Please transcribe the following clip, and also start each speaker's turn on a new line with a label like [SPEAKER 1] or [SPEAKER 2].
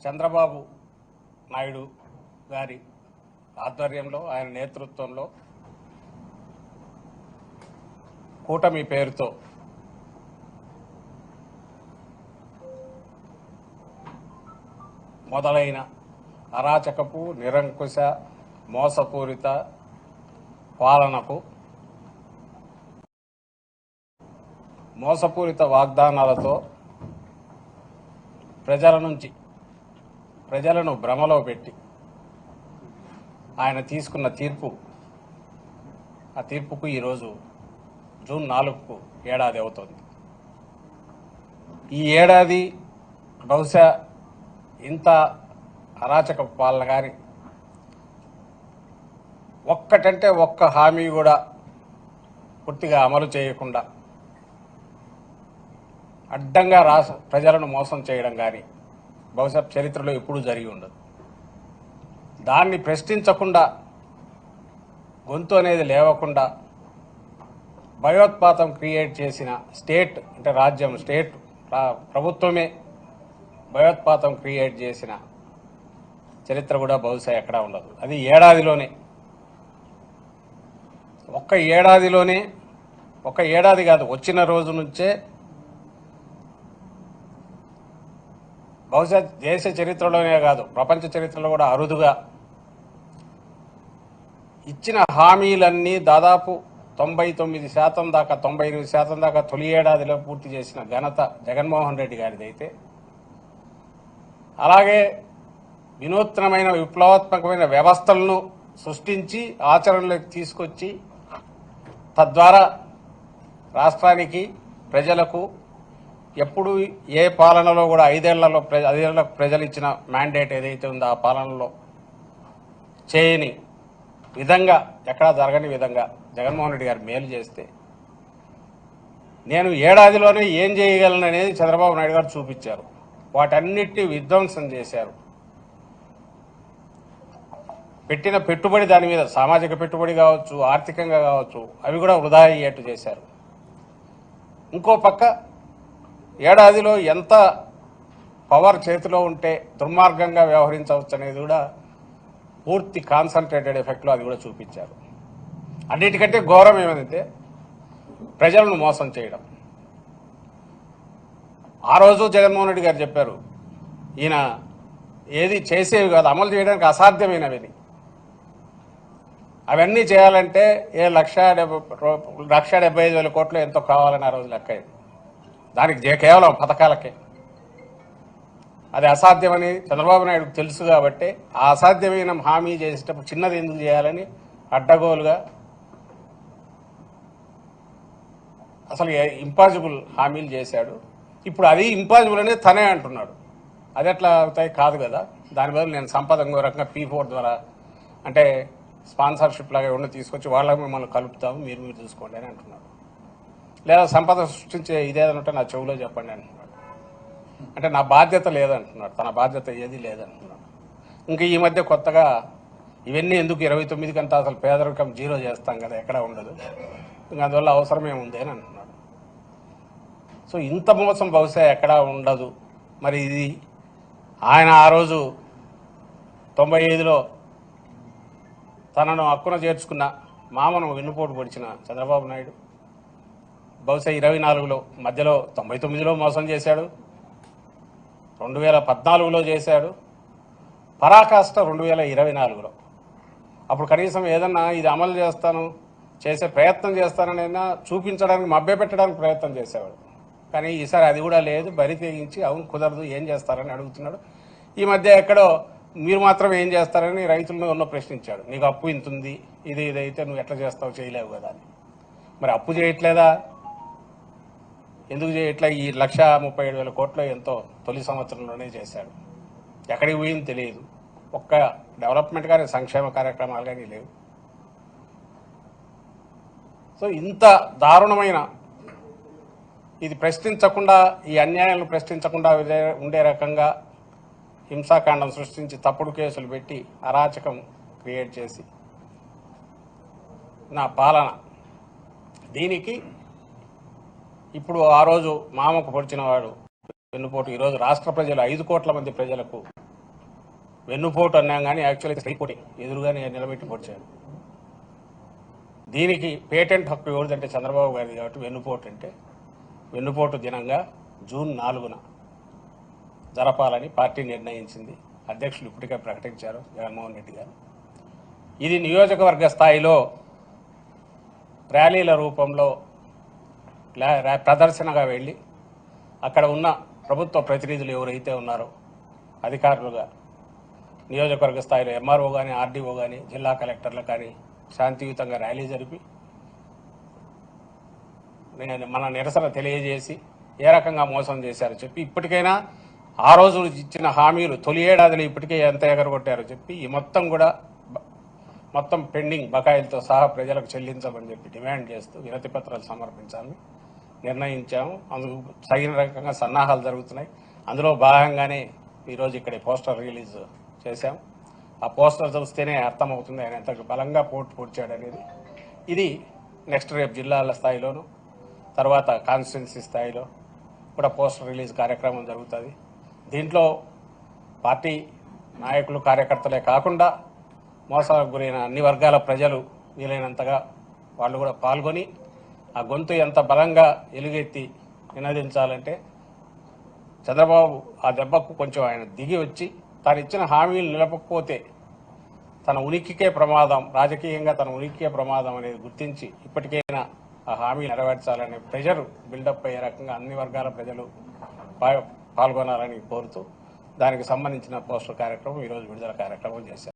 [SPEAKER 1] చంద్రబాబు నాయుడు గారి ఆధ్వర్యంలో ఆయన నేతృత్వంలో కూటమి పేరుతో మొదలైన అరాచకపు నిరంకుశ మోసపూరిత పాలనకు మోసపూరిత వాగ్దానాలతో ప్రజలను భ్రమలో పెట్టి ఆయన తీసుకున్న ఆ తీర్పుకు ఈరోజు జూన్ 4కు ఏడాది అవుతుంది. ఈ ఏడాది బహుశా ఇంత అరాచక పాలన కానీ ఒక్కటంటే ఒక్క హామీ కూడా పూర్తిగా అమలు చేయకుండా అడ్డంగా ప్రజలను మోసం చేయడం కానీ బహుశా చరిత్రలో ఎప్పుడూ జరిగి ఉండదు. దాన్ని ప్రశ్నించకుండా గొంతు అనేది లేవకుండా భయోత్పాతం క్రియేట్ చేసిన స్టేట్ ప్రభుత్వమే భయోత్పాతం క్రియేట్ చేసిన చరిత్ర కూడా బహుశా ఎక్కడా ఉండదు. అది ఏడాదిలోనే ఒక్క ఏడాది కాదు, వచ్చిన రోజు నుంచే బహుశా దేశ చరిత్రలోనే కాదు ప్రపంచ చరిత్రలో కూడా అరుదుగా ఇచ్చిన హామీలన్నీ దాదాపు 99% దాకా 98% దాకా తొలి ఏడాదిలో పూర్తి చేసిన ఘనత జగన్మోహన్ రెడ్డి గారిదైతే, అలాగే వినూత్నమైన విప్లవాత్మకమైన వ్యవస్థలను సృష్టించి ఆచరణలోకి తీసుకొచ్చి తద్వారా రాష్ట్రానికి ప్రజలకు ఎప్పుడు ఏ పాలనలో కూడా 5 ఏళ్లకు ప్రజలు ఇచ్చిన మ్యాండేట్ ఏదైతే ఉందో ఆ పాలనలో చేయని విధంగా ఎక్కడా జరగని విధంగా జగన్మోహన్ రెడ్డి గారు మేలు చేస్తే నేను ఏడాదిలోనే ఏం చేయగలను అనేది చంద్రబాబు నాయుడు గారు చూపించారు. వాటన్నిటిని విధ్వంసం చేశారు. పెట్టిన పెట్టుబడి దాని మీద సామాజిక పెట్టుబడి కావచ్చు, ఆర్థికంగా కావచ్చు, అవి కూడా వృధా అయ్యేట్టు చేశారు. ఇంకో పక్క ఏడాదిలో ఎంత పవర్ చేతిలో ఉంటే దుర్మార్గంగా వ్యవహరించవచ్చు అనేది కూడా పూర్తి కాన్సన్ట్రేటెడ్ ఎఫెక్ట్లో అది కూడా చూపించారు. అన్నిటికంటే ఘోరం ఏమైందంటే ప్రజలను మోసం చేయడం. ఆ రోజు జగన్మోహన్ రెడ్డి గారు చెప్పారు, ఈయన ఏది చేసేవి కాదు, అమలు చేయడానికి అసాధ్యమైనవి. అవన్నీ చేయాలంటే 1,75,000 కోట్లు ఎంతో కావాలని ఆ రోజు లెక్క. దానికి కేవలం పథకాలకే అది అసాధ్యమని చంద్రబాబు నాయుడుకు తెలుసు కాబట్టి ఆ అసాధ్యమైన హామీ చేసేటప్పుడు చిన్నది ఎందుకు చేయాలని అడ్డగోలుగా అసలు ఇంపాసిబుల్ హామీలు చేశాడు. ఇప్పుడు అది ఇంపాసిబుల్ అనేది తనే అంటున్నాడు. అది ఎట్లా అవుతాయి? కాదు కదా. దాని బదులు నేను సంపద ఇంకో రకంగా P4 ద్వారా అంటే స్పాన్సర్షిప్ లాగా ఎవరిని తీసుకొచ్చి వాళ్ళకి మిమ్మల్ని కలుపుతాము, మీరు చూసుకోండి అని అంటున్నాడు. లేదా సంపద సృష్టించే ఇదేదంటే నా చెవులో చెప్పండి అంటున్నాడు. అంటే నా బాధ్యత లేదంటున్నాడు. తన బాధ్యత ఏది లేదంటున్నాడు. ఇంకా ఈ మధ్య కొత్తగా ఇవన్నీ ఎందుకు 29 కంటే అసలు పేదరికం 0 చేస్తాం కదా, ఎక్కడ ఉండదు, ఇంకా అందువల్ల అవసరమేముంది అని అంటున్నాడు. సో ఇంత మోసం బహుశా ఎక్కడా ఉండదు. మరి ఇది ఆయన ఆ రోజు 95లో తనను హక్కున చేర్చుకున్న మామను వెన్నుపోటు పొడిచిన చంద్రబాబు నాయుడు బహుశా 24లో మధ్యలో 99లో మోసం చేశాడు, 2014లో చేశాడు, పరాకాష్ట 2024లో. అప్పుడు కనీసం ఏదన్నా ఇది అమలు చేసే ప్రయత్నం చేస్తాననైనా చూపించడానికి మభ్యపెట్టడానికి ప్రయత్నం చేసేవాడు. కానీ ఈసారి అది కూడా లేదు. బరి తెగించి అవును కుదరదు, ఏం చేస్తారని అడుగుతున్నాడు. ఈ మధ్య ఎక్కడో మీరు మాత్రం ఏం చేస్తారని రైతులను ఉన్న ప్రశ్నించాడు. నీకు అప్పు ఇంతుంది, ఇదైతే నువ్వు ఎట్లా చేస్తావు, చేయలేవు కదా అని. మరి అప్పు చేయట్లేదా, ఎందుకు చేయట్లా? ఈ 1,37,000 కోట్లు ఎంతో తొలి సంవత్సరంలోనే చేశాడు. ఎక్కడికి పోయింది తెలియదు. ఒక్క డెవలప్మెంట్ కానీ సంక్షేమ కార్యక్రమాలు కానీ లేవు. సో ఇంత దారుణమైన ఇది ప్రశ్నించకుండా, ఈ అన్యాయాలను ప్రశ్నించకుండా ఉండే రకంగా హింసాకాండం సృష్టించి తప్పుడు కేసులు పెట్టి అరాచకం క్రియేట్ చేసి నా పాలన దీనికి ఇప్పుడు ఆ రోజు మామకు పొడిచిన వాడు వెన్నుపోటు ఈరోజు రాష్ట్ర ప్రజలు 5 కోట్ల మంది ప్రజలకు వెన్నుపోటు అన్నాం కానీ యాక్చువల్గా స్ట్రైపోటీ ఎదురుగానే నిలబెట్టి పొడిచాడు. దీనికి పేటెంట్ హక్కు ఎవరిదంటే చంద్రబాబు గారిది కాబట్టి వెన్నుపోటు అంటే వెన్నుపోటు దినంగా జూన్ 4న జరపాలని పార్టీ నిర్ణయించింది. అధ్యక్షులు ఇప్పటికే ప్రకటించారు జగన్మోహన్ రెడ్డి గారు. ఇది నియోజకవర్గ స్థాయిలో ర్యాలీల రూపంలో ప్రదర్శనగా వెళ్ళి అక్కడ ఉన్న ప్రభుత్వ ప్రతినిధులు ఎవరైతే ఉన్నారో అధికారులుగా నియోజకవర్గ స్థాయిలో ఎంఆర్ఓ కానీ ఆర్డీఓ కానీ జిల్లా కలెక్టర్లు కానీ శాంతియుతంగా ర్యాలీ జరిపి మన నిరసన తెలియజేసి ఏ రకంగా మోసం చేశారో చెప్పి ఇప్పటికైనా ఆ రోజు ఇచ్చిన హామీలు తొలి ఏడాదిలో ఇప్పటికే ఎంత ఎగరగొట్టారో చెప్పి ఈ మొత్తం పెండింగ్ బకాయిలతో సహా ప్రజలకు చెల్లించమని చెప్పి డిమాండ్ చేస్తూ వినతి పత్రాలు సమర్పించాలని నిర్ణయించాము. అందుకు తగిన రకంగా సన్నాహాలు జరుగుతున్నాయి. అందులో భాగంగానే ఈరోజు ఇక్కడ పోస్టర్ రిలీజ్ చేశాం. ఆ పోస్టర్ చూస్తేనే అర్థమవుతుంది ఆయన ఎంత బలంగా పొడిచాడు అనేది. ఇది నెక్స్ట్ రేపు జిల్లాల స్థాయిలోను తర్వాత కాన్స్టిట్యున్సీ స్థాయిలో కూడా పోస్టర్ రిలీజ్ కార్యక్రమం జరుగుతుంది. దీంట్లో పార్టీ నాయకులు కార్యకర్తలే కాకుండా మోసాలకు గురైన అన్ని వర్గాల ప్రజలు వీలైనంతగా వాళ్ళు కూడా పాల్గొని ఆ గొంతు ఎంత బలంగా ఎలుగెత్తి నినదించాలంటే చంద్రబాబు ఆ దెబ్బకు కొంచెం ఆయన దిగి వచ్చి తాను ఇచ్చిన హామీలు నిలపకపోతే తన ఉనికికే ప్రమాదం, రాజకీయంగా తన ఉనికికే ప్రమాదం అనేది గుర్తించి ఇప్పటికైనా ఆ హామీలు నెరవేర్చాలనే ప్రెషర్ బిల్డప్ అయ్యే రకంగా అన్ని వర్గాల ప్రజలు పాల్గొనాలని కోరుతూ దానికి సంబంధించిన పోస్టర్ కార్యక్రమం ఈరోజు విడుదల కార్యక్రమం చేశారు.